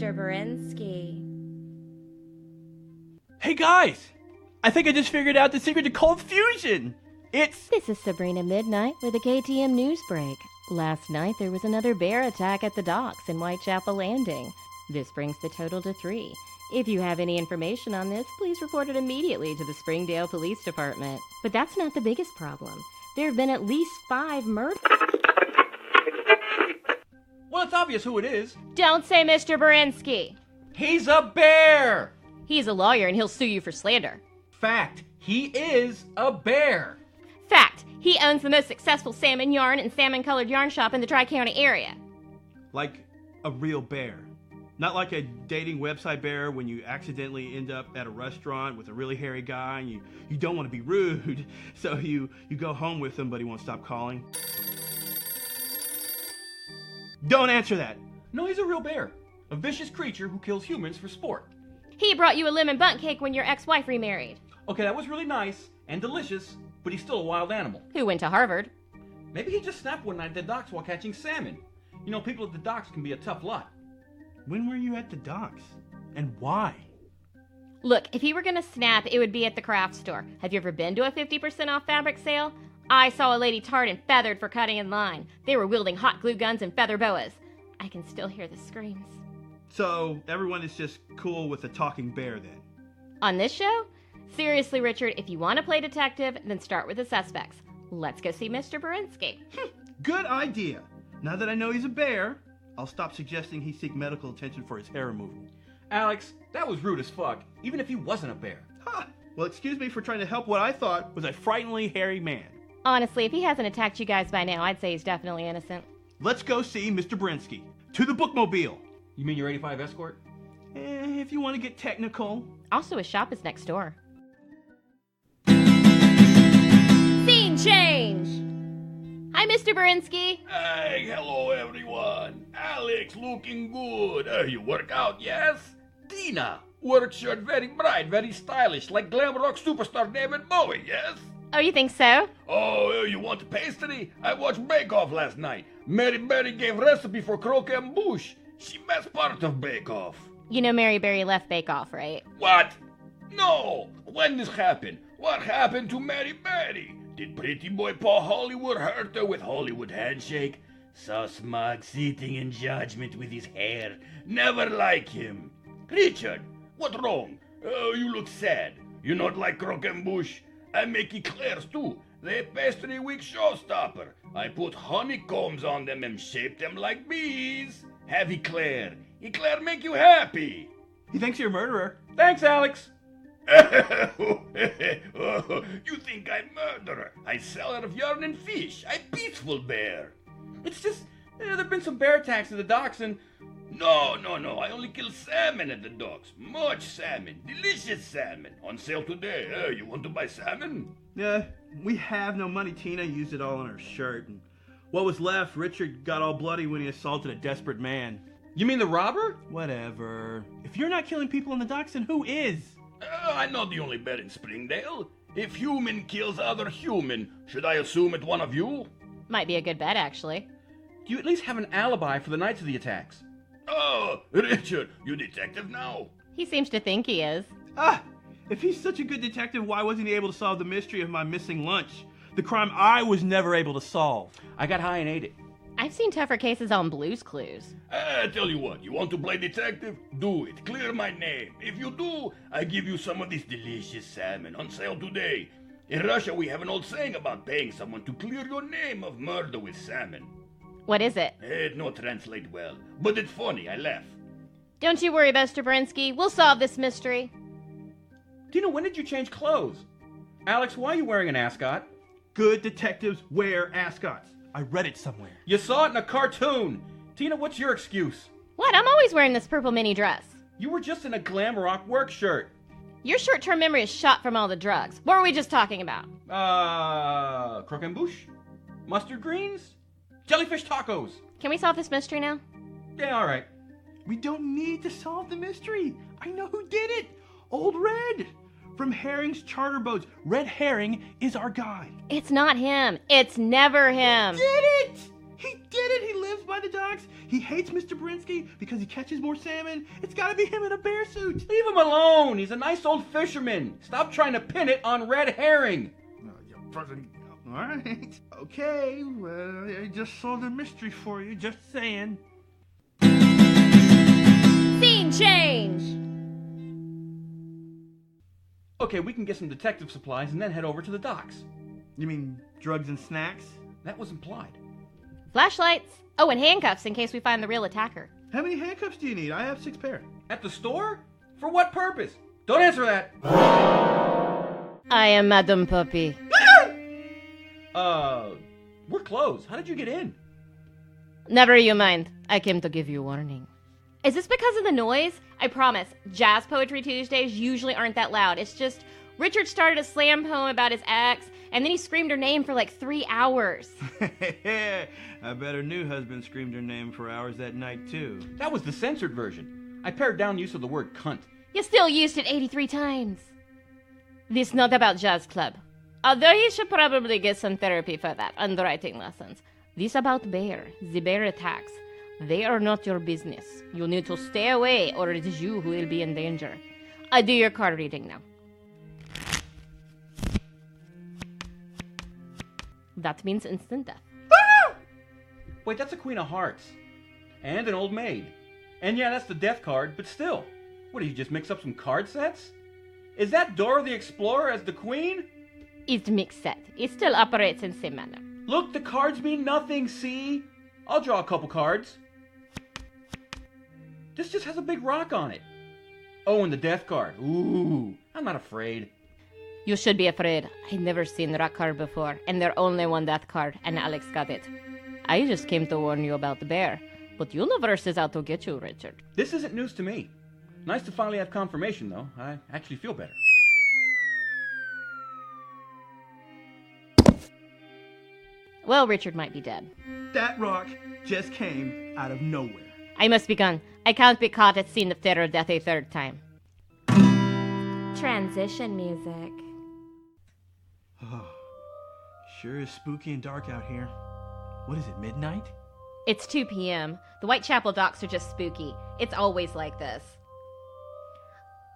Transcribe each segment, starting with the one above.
Mr. Bearensky. Hey guys! I think I just figured out the secret to cold fusion! It's... This is Sabrina Midnight with a KTM news break. Last night there was another bear attack at the docks in Whitechapel Landing. This brings the total to 3. If you have any information on this, please report it immediately to the Springdale Police Department. But that's not the biggest problem. There have been at least 5 murders. Well, it's obvious who it is. Don't say Mr. Bearensky. He's a bear! He's a lawyer and he'll sue you for slander. Fact, he is a bear. Fact, he owns the most successful salmon yarn and salmon-colored yarn shop in the Tri-County area. Like a real bear. Not like a dating website bear when you accidentally end up at a restaurant with a really hairy guy and you don't want to be rude, so you go home with him but he won't stop calling. Don't answer that. No, he's a real bear. A vicious creature who kills humans for sport. He brought you a lemon bundt cake when your ex-wife remarried. Okay, that was really nice and delicious, but he's still a wild animal. Who went to Harvard. Maybe he just snapped one night at the docks while catching salmon. You know, people at the docks can be a tough lot. When were you at the docks? And why? Look, if he were gonna snap, it would be at the craft store. Have you ever been to a 50% off fabric sale? I saw a lady tarred and feathered for cutting in line. They were wielding hot glue guns and feather boas. I can still hear the screams. So everyone is just cool with a talking bear then? On this show? Seriously, Richard, if you want to play detective, then start with the suspects. Let's go see Mr. Bearensky. Good idea. Now that I know he's a bear, I'll stop suggesting he seek medical attention for his hair removal. Alex, that was rude as fuck, even if he wasn't a bear. Ha! Well, excuse me for trying to help what I thought was a frighteningly hairy man. Honestly, if he hasn't attacked you guys by now, I'd say he's definitely innocent. Let's go see Mr. Bearensky. To the bookmobile. You mean your 85 Escort? If you want to get technical. Also, his shop is next door. Scene change! Hi, Mr. Bearensky. Hey, hello everyone. Alex looking good. You work out, yes? Tina, work shirt very bright, very stylish, like glam rock superstar David Bowie, yes? Oh, you think so? Oh, you want a pastry? I watched Bake Off last night. Mary Berry gave recipe for croquembouche. She best part of Bake Off. You know Mary Berry left Bake Off, right? What? No! When this happened? What happened to Mary Berry? Did pretty boy Paul Hollywood hurt her with Hollywood handshake? So smug, sitting in judgment with his hair. Never like him. Richard, what wrong? Oh, you look sad. You not like croquembouche? I make eclairs too. They pastry week showstopper. I put honeycombs on them and shape them like bees. Have eclair. Eclair make you happy. He thinks you're a murderer. Thanks, Alex. You think I'm murderer? I seller of yarn and fish. I peaceful bear. It's just, there've been some bear attacks at the docks and... No. I only kill salmon at the docks. Much salmon. Delicious salmon. On sale today. You want to buy salmon? We have no money. Tina used it all on her shirt. And what was left, Richard got all bloody when he assaulted a desperate man. You mean the robber? Whatever. If you're not killing people in the docks, then who is? I'm not the only bear in Springdale. If human kills other human, should I assume it one of you? Might be a good bet, actually. Do you at least have an alibi for the nights of the attacks? Oh, Richard, you detective now? He seems to think he is. If he's such a good detective, why wasn't he able to solve the mystery of my missing lunch? The crime I was never able to solve. I got high and ate it. I've seen tougher cases on Blue's Clues. Tell you what, you want to play detective? Do it. Clear my name. If you do, I give you some of this delicious salmon on sale today. In Russia, we have an old saying about paying someone to clear your name of murder with salmon. What is it? It no translate well, but it's funny, I laugh. Don't you worry, Mr. Bearensky. We'll solve this mystery. Tina, when did you change clothes? Alex, why are you wearing an ascot? Good detectives wear ascots. I read it somewhere. You saw it in a cartoon. Tina, what's your excuse? What? I'm always wearing this purple mini dress. You were just in a glam rock work shirt. Your short-term memory is shot from all the drugs. What were we just talking about? Croquembouche? Mustard greens? Jellyfish tacos? Can we solve this mystery now? Yeah, all right. We don't need to solve the mystery. I know who did it. Old Red. From Herring's charter boats. Red Herring is our guy. It's not him. It's never him. Did it? He did it! He lives by the docks. He hates Mr. Bearensky because he catches more salmon. It's gotta be him in a bear suit. Leave him alone. He's a nice old fisherman. Stop trying to pin it on red herring. All right. Okay, well, I just solved a mystery for you, just saying. Scene change! Okay, we can get some detective supplies and then head over to the docks. You mean drugs and snacks? That was implied. Flashlights. Oh, and handcuffs in case we find the real attacker. How many handcuffs do you need? I have 6 pair. At the store? For what purpose? Don't answer that. I am Madam Puppy. We're closed. How did you get in? Never you mind. I came to give you warning. Is this because of the noise? I promise, Jazz Poetry Tuesdays usually aren't that loud. It's just Richard started a slam poem about his ex, and then he screamed her name for like 3 hours. I bet her new husband screamed her name for hours that night, too. That was the censored version. I pared down use of the word cunt. You still used it 83 times. This not about Jazz Club. Although you should probably get some therapy for that, and writing lessons. This about bear, the bear attacks. They are not your business. You need to stay away, or it is you who will be in danger. I do your card reading now. That means instant death. Wait, that's a Queen of Hearts. And an Old Maid. And yeah, that's the death card, but still. What, did you just mix up some card sets? Is that Dora the Explorer as the Queen? It's mixed set. It still operates in the same manner. Look, the cards mean nothing, see? I'll draw a couple cards. This just has a big rock on it. Oh, and the death card. Ooh, I'm not afraid. You should be afraid. I've never seen the rock card before, and there's only one death card, and Alex got it. I just came to warn you about the bear, but universe is out to get you, Richard. This isn't news to me. Nice to finally have confirmation, though. I actually feel better. Well, Richard might be dead. That rock just came out of nowhere. I must be gone. I can't be caught at scene of terror death a third time. Transition music. Oh, sure is spooky and dark out here. What is it, midnight? It's 2 p.m. The Whitechapel docks are just spooky. It's always like this.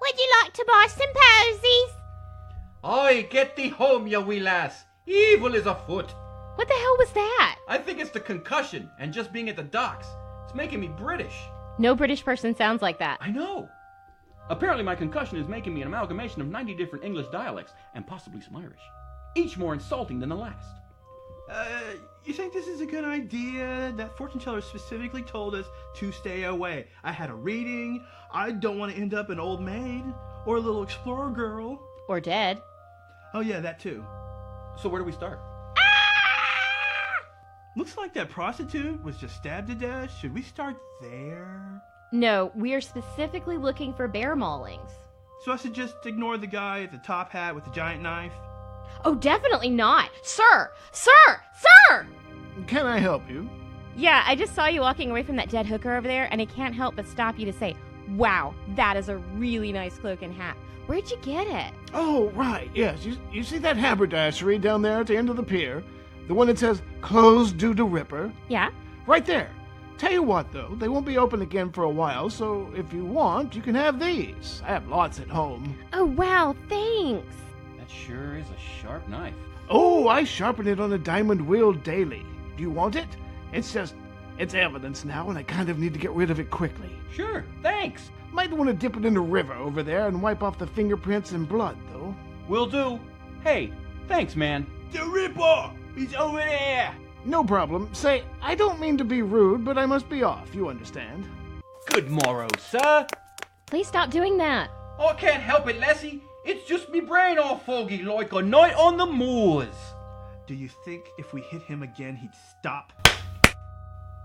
Would you like to buy some posies? Oi, get thee home, you wee lass. Evil is afoot. What the hell was that? I think it's the concussion and just being at the docks. It's making me British. No British person sounds like that. I know. Apparently my concussion is making me an amalgamation of 90 different English dialects and possibly some Irish. Each more insulting than the last. You think this is a good idea? That fortune teller specifically told us to stay away. I had a reading. I don't want to end up an old maid or a little explorer girl. Or dead. Oh yeah, that too. So where do we start? Looks like that prostitute was just stabbed to death. Should we start there? No, we are specifically looking for bear maulings. So I should just ignore the guy at the top hat with the giant knife? Oh, definitely not. Sir! Sir! Sir! Can I help you? Yeah, I just saw you walking away from that dead hooker over there, and I can't help but stop you to say, wow, that is a really nice cloak and hat. Where'd you get it? Oh, right, yes. You see that haberdashery down there at the end of the pier? The one that says, closed due to Ripper? Yeah? Right there. Tell you what, though, they won't be open again for a while, so if you want, you can have these. I have lots at home. Oh, wow, thanks. That sure is a sharp knife. Oh, I sharpen it on a diamond wheel daily. Do you want it? It's evidence now, and I kind of need to get rid of it quickly. Sure, thanks. Might want to dip it in the river over there and wipe off the fingerprints and blood, though. Will do. Hey, thanks, man. The Ripper! He's over there! No problem. Say, I don't mean to be rude, but I must be off, you understand. Good morrow, sir. Please stop doing that. I can't help it, lassie. It's just me brain all foggy like a night on the moors. Do you think if we hit him again, he'd stop?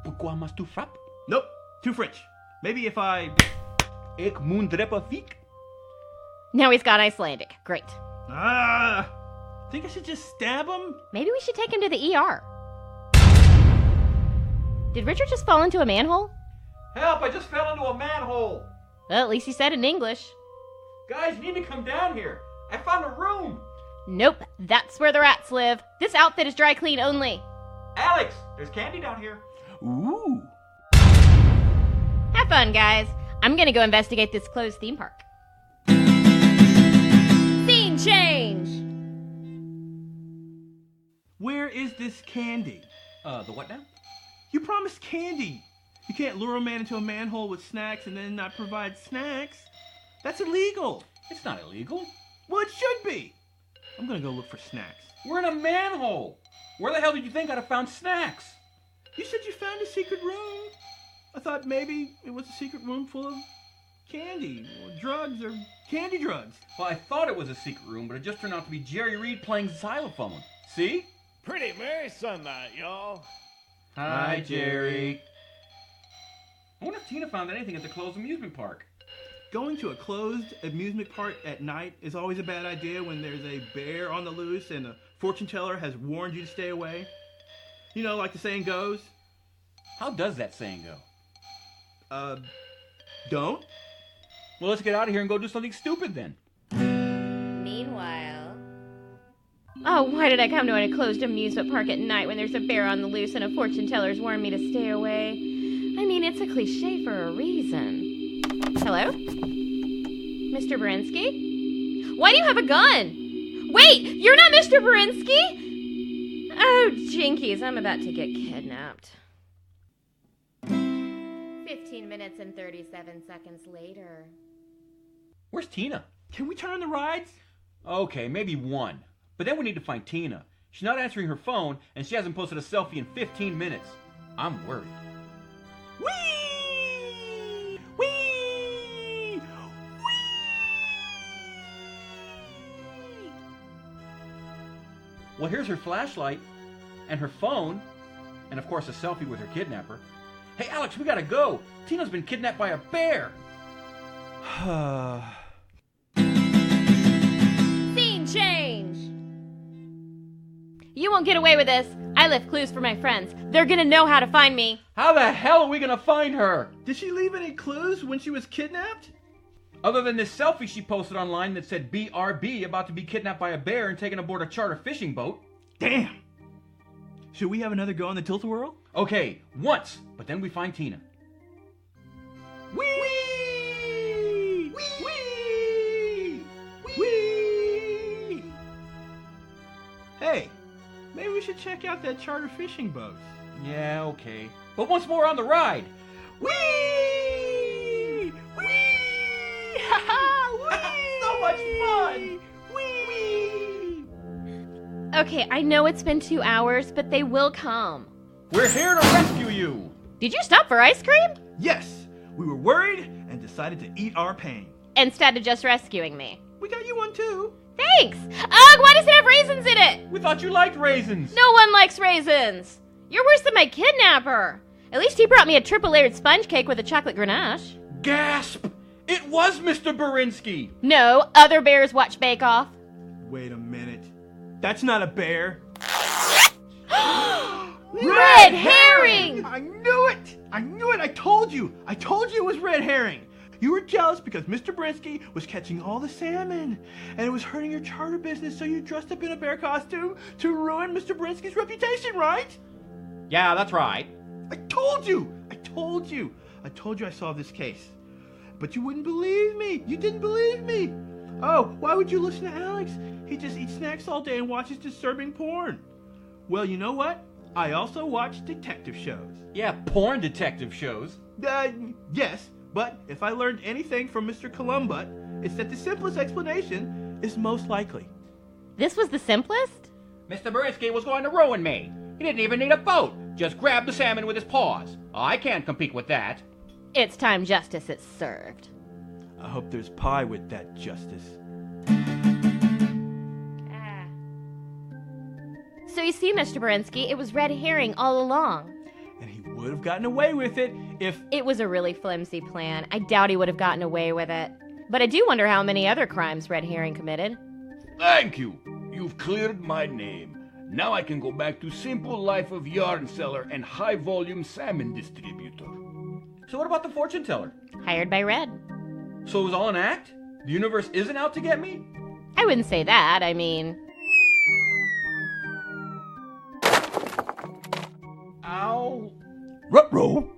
Pourquoi mas tu frappe? Nope, too French. Maybe if I... Ik moet dreppen fiek. Now he's got Icelandic. Great. Think I should just stab him? Maybe we should take him to the ER. Did Richard just fall into a manhole? Help, I just fell into a manhole. Well, at least he said it in English. Guys, you need to come down here. I found a room. Nope, that's where the rats live. This outfit is dry clean only. Alex, there's candy down here. Ooh. Have fun, guys. I'm gonna go investigate this closed theme park. Scene change! Where is this candy? The what now? You promised candy. You can't lure a man into a manhole with snacks and then not provide snacks. That's illegal. It's not illegal. Well, it should be. I'm gonna go look for snacks. We're in a manhole. Where the hell did you think I'd have found snacks? You said you found a secret room. I thought maybe it was a secret room full of candy or drugs or candy drugs. Well, I thought it was a secret room, but it just turned out to be Jerry Reed playing xylophone. See? Pretty merry sunlight, y'all. Hi, Jerry. I wonder if Tina found anything at the closed amusement park. Going to a closed amusement park at night is always a bad idea when there's a bear on the loose and a fortune teller has warned you to stay away. You know, like the saying goes. How does that saying go? Don't? Well, let's get out of here and go do something stupid then. Meanwhile... Oh, why did I come to a closed amusement park at night when there's a bear on the loose and a fortune teller's warned me to stay away? I mean, it's a cliche for a reason. Hello? Mr. Bearensky? Why do you have a gun? Wait, you're not Mr. Bearensky? Oh, jinkies, I'm about to get kidnapped. 15 minutes and 37 seconds later. Where's Tina? Can we turn the rides? Okay, maybe one. But then we need to find Tina. She's not answering her phone, and she hasn't posted a selfie in 15 minutes. I'm worried. Whee! Whee! Whee! Well, here's her flashlight, and her phone, and of course a selfie with her kidnapper. Hey, Alex, we gotta go. Tina's been kidnapped by a bear. Scene change! You won't get away with this. I left clues for my friends. They're gonna know how to find me. How the hell are we gonna find her? Did she leave any clues when she was kidnapped? Other than this selfie she posted online that said BRB, about to be kidnapped by a bear and taken aboard a charter fishing boat. Damn! Should we have another go on the tilt-a-whirl? Okay, once, but then we find Tina. Whee! Whee! Whee! Hey, maybe we should check out that charter fishing boat. Yeah, okay. But once more on the ride. Whee! Whee! Ha ha! Whee! So much fun! Whee! Okay, I know it's been 2 hours, but they will come. We're here to rescue you. Did you stop for ice cream? Yes, we were worried and decided to eat our pain. Instead of just rescuing me. We got you one too. Thanks! Ugh, why does it have raisins in it? We thought you liked raisins. No one likes raisins! You're worse than my kidnapper! At least he brought me a triple-layered sponge cake with a chocolate ganache. Gasp! It was Mr. Bearensky. No, other bears watch Bake Off. Wait a minute. That's not a bear. Red herring! I knew it! I knew it! I told you! I told you it was red herring! You were jealous because Mr. Bearensky was catching all the salmon, and it was hurting your charter business, so you dressed up in a bear costume to ruin Mr. Bearensky's reputation, right? Yeah, that's right. I told you! I told you! I told you I solved this case. But you wouldn't believe me! You didn't believe me! Oh, why would you listen to Alex? He just eats snacks all day and watches disturbing porn. Well, you know what? I also watch detective shows. Yeah, porn detective shows. Yes, but if I learned anything from Mr. Columbut, it's that the simplest explanation is most likely. This was the simplest? Mr. Bearensky was going to ruin me. He didn't even need a boat. Just grab the salmon with his paws. I can't compete with that. It's time justice is served. I hope there's pie with that justice. So you see, Mr. Bearensky, it was red herring all along. And he would have gotten away with it if... It was a really flimsy plan. I doubt he would have gotten away with it. But I do wonder how many other crimes red herring committed. Thank you. You've cleared my name. Now I can go back to simple life of yarn seller and high-volume salmon distributor. So what about the fortune teller? Hired by Red. So it was all an act? The universe isn't out to get me? I wouldn't say that. I mean... Ow. Ruh-roh.